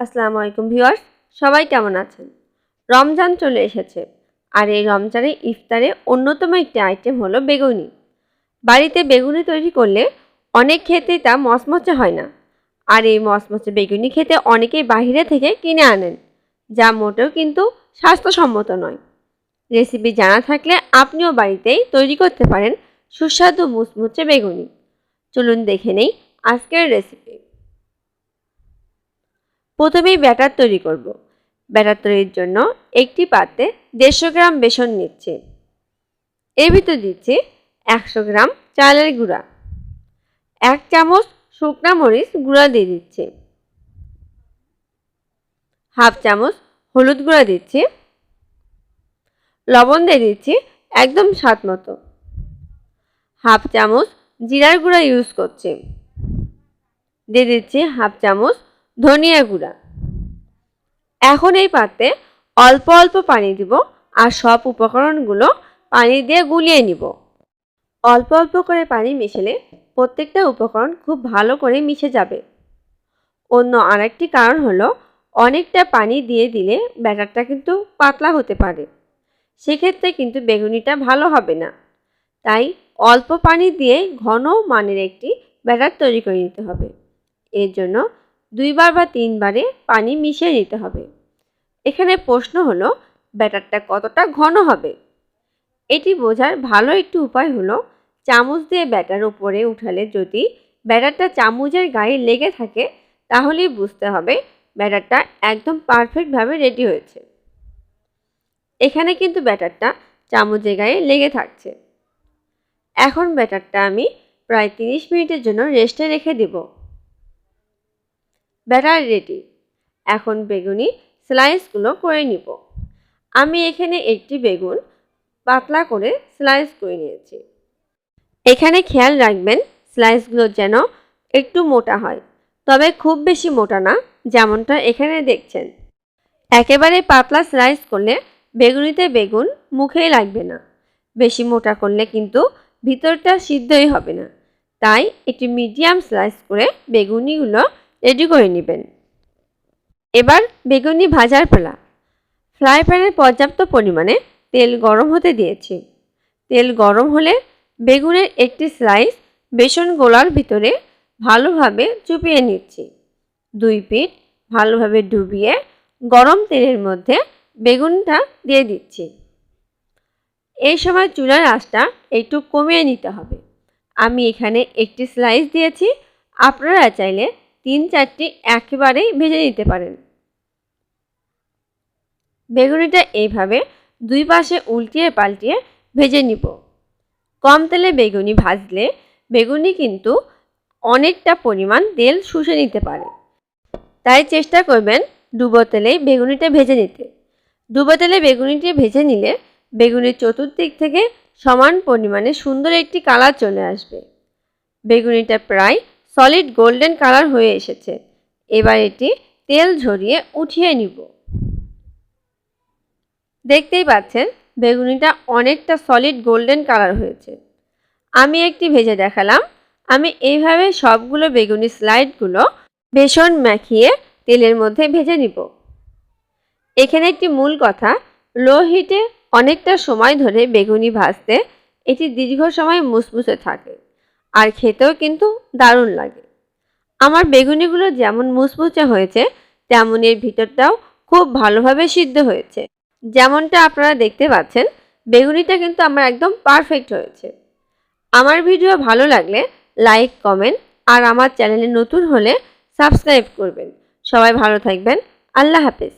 আসসালামু আলাইকুম ভিউয়ার্স, সবাই কেমন আছেন? রমজান চলে এসেছে আর এই রমজানে ইফতারে অন্যতম একটি আইটেম হলো বেগুনি। বাড়িতে বেগুনি তৈরি করলে অনেক ক্ষেত্রেই তা মচমচে হয় না। আর এই মচমচে বেগুনি খেতে অনেকেই বাইরে থেকে কিনে আনেন, যা মোটেও কিন্তু স্বাস্থ্যসম্মত নয়। রেসিপি জানা থাকলে আপনিও বাড়িতেই তৈরি করতে পারেন সুস্বাদু মুচমুচে বেগুনি। চলুন দেখে নেই আজকের রেসিপি। প্রথমেই ব্যাটার তৈরি করব। ব্যাটার তৈরির জন্য একটি পাত্রে 150 গ্রাম বেসন নিচ্ছি। এর ভিতর দিচ্ছি 100 গ্রাম চালের গুঁড়া, 1 চামচ শুকনা মরিচ গুঁড়া দিয়ে দিচ্ছি, হাফ চামচ হলুদ গুঁড়া দিচ্ছি, লবণ দিয়ে দিচ্ছি একদম স্বাদ মতো, হাফ চামচ জিরার গুঁড়া ইউজ করছি, দিয়ে দিচ্ছি হাফ চামচ ধনিয়া গুঁড়া। এখন এই পাত্রে অল্প অল্প পানি দিব আর সব উপকরণগুলো পানি দিয়ে গুলিয়ে নিব। অল্প অল্প করে পানি মিশালে প্রত্যেকটা উপকরণ খুব ভালো করে মিশে যাবে। অন্য আরেকটি কারণ হলো অনেকটা পানি দিয়ে দিলে ব্যাটারটা কিন্তু পাতলা হতে পারে, সেক্ষেত্রে কিন্তু বেগুনিটা ভালো হবে না। তাই অল্প পানি দিয়ে ঘন মানের একটি ব্যাটার তৈরি করে নিতে হবে। এর জন্য 2 বার বা 3 বারে পানি মিশিয়ে নিতে হবে। এখানে প্রশ্ন হলো ব্যাটারটা কতটা ঘন হবে। এটি বোঝার ভালো একটি উপায় হলো চামচ দিয়ে ব্যাটার উপরে উঠালে যদি ব্যাটারটা চামচের গায়ে লেগে থাকে তাহলেই বুঝতে হবে ব্যাটারটা একদম পারফেক্টভাবে রেডি হয়েছে। এখানে কিন্তু ব্যাটারটা চামচের গায়ে লেগে থাকছে। এখন ব্যাটারটা আমি প্রায় 30 মিনিটের জন্য রেস্টে রেখে দেব। Batter ready. এখন বেগুনি স্লাইসগুলো করে নিব। আমি এখানে একটি বেগুন পাতলা করে স্লাইস করে নিয়েছি। এখানে খেয়াল রাখবেন স্লাইসগুলো যেন একটু মোটা হয়, তবে খুব বেশি মোটা না, যেমনটা এখানে দেখছেন। একেবারে পাতলা স্লাইস করলে বেগুনিতে বেগুন মুখেই লাগবে না। বেশি মোটা করলে কিন্তু ভিতরটা সিদ্ধই হবে না। তাই একটি মিডিয়াম স্লাইস করে বেগুনিগুলো রেডি করে নেবেন। এবার বেগুনি ভাজার পালা। ফ্রাই প্যানে পর্যাপ্ত পরিমাণে তেল গরম হতে দিয়েছি। তেল গরম হলে বেগুনের একটি স্লাইস বেসন গোলার ভিতরে ভালোভাবে চুপিয়ে নিচ্ছি। 2 পিঠ ভালোভাবে ডুবিয়ে গরম তেলের মধ্যে বেগুনটা দিয়ে দিচ্ছি। এই সময় চুলার আঁচটা একটু কমিয়ে নিতে হবে। আমি এখানে একটি স্লাইস দিয়েছি, আপনারা চাইলে 3-4টি একেবারেই ভেজে নিতে পারেন। বেগুনিটা এইভাবে 2 পাশে উল্টিয়ে পাল্টিয়ে ভেজে নিব। কম তেলে বেগুনি ভাজলে বেগুনি কিন্তু অনেকটা পরিমাণ তেল শুষে নিতে পারে। তাই চেষ্টা করবেন ডুবো তেলেই বেগুনিটা ভেজে নিতে। ডুবো তেলে বেগুনিটি ভেজে নিলে বেগুনির চতুর্দিক থেকে সমান পরিমাণে সুন্দর একটি কালার চলে আসবে। বেগুনিটা প্রায় সলিড গোল্ডেন কালার হয়ে এসেছে। এবার এটি তেল ঝরিয়ে উঠিয়ে নিব। দেখতেই পাচ্ছেন বেগুনিটা অনেকটা সলিড গোল্ডেন কালার হয়েছে। আমি একটি ভেজে দেখালাম। আমি এইভাবে সবগুলো বেগুনি স্লাইডগুলো বেসন মাখিয়ে তেলের মধ্যে ভেজে নিব। এখানে একটি মূল কথা, লো হিটে অনেকটা সময় ধরে বেগুনি ভাজতে এটি দীর্ঘ সময় মুচমুচে থাকে আর খেতেও কিন্তু দারুণ লাগে। আমার বেগুনিগুলো যেমন মুচমুচে হয়েছে তেমন এর ভিতরটাও খুব ভালোভাবে সিদ্ধ হয়েছে। যেমনটা আপনারা দেখতে পাচ্ছেন বেগুনিটা কিন্তু আমার একদম পারফেক্ট হয়েছে। আমার ভিডিও ভালো লাগলে লাইক, কমেন্ট আর আমার চ্যানেলে নতুন হলে সাবস্ক্রাইব করবেন। সবাই ভালো থাকবেন। আল্লাহ হাফেজ।